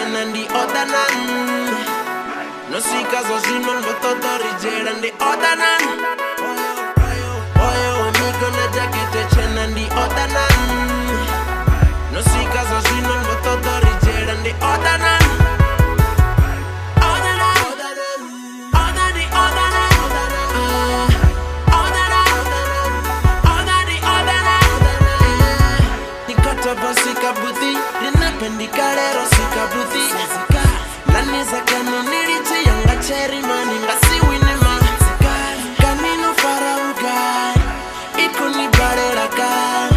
And the other none. No seekers or you know what authority and the other none. Oh, me gonna jacket a chain and the other none. No seekers or you know what authority and the other none. Other none, other the other none. Other the other none. The cut of a sikabuti, the napendicalero sikabuti. Lani za kanuniriti yanga cherry mani ngasi winima. Kamino faraugai, ikuni barera kai.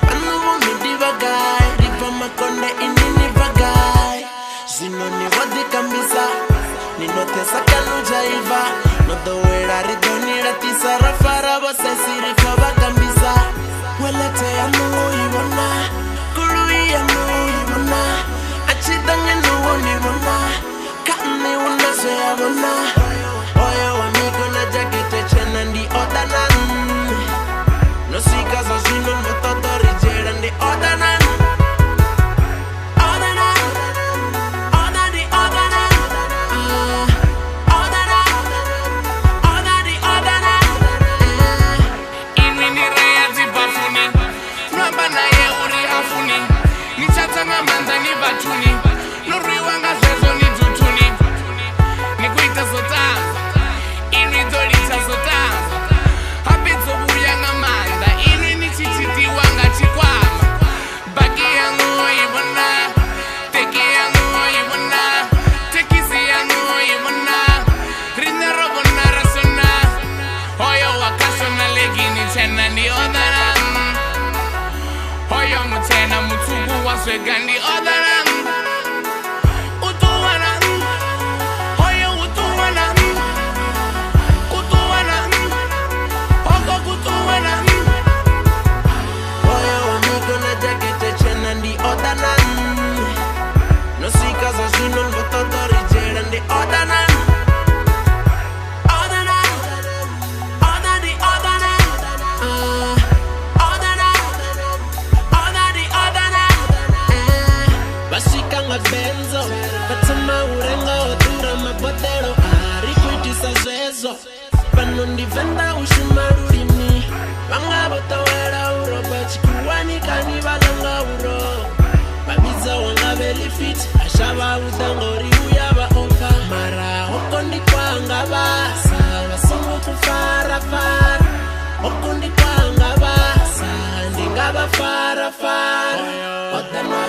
Panuvo midiva gai, ripa makonde inini bagai. Zinoni wadi kambisa, ninotesa kanu jaiva. Nodo wera ridoni ratisa rafara bose sirika bakambisa. Welete anu iwana, kurui anu iwana. Achidang anu iwana, kani wana se iwana. Oyo amigo na jacket a chain and the other none. No seekers or you know what authority and the other none. Other none, other the other none. Other none, other the other none. Inwini raya zibafuni, nwabana ye uri afuni. Nichatanga mandani batuni, nuriwanga zezo ni dutuni. Nikuita sotanza, inwidolita sotanza. Habitso buyanga manda, inwini chichiti wanga chikwama. Baki yangu oibona, teki yangu oibona. Tekisi yangu oibona, rinero bona rasona. Oyo wakashona legini chena ni odaran. Oyo mutena mutubu waswega ni odaran. Utuwanan, oyo utuwanan. Kutuwanan, oko kutuwanan. Oyo amigo na jacket a chain and the other none. No seekers or you know what authority and the other none. Other none, other the other none. Other none, other the other none. Bashikanga benzo, batama urenga odura mabotero. Arikwitisa zezo, panundi venda ushimarulini. Banga botawera uroba chikuwani kani balanga uro. Babiza wanga belly fit, ashaba udangori uyaba onka. Mara okondi kwanga basa, basungu kufara fara. Okondi kwanga basa, ndingaba fara fara. Odanwa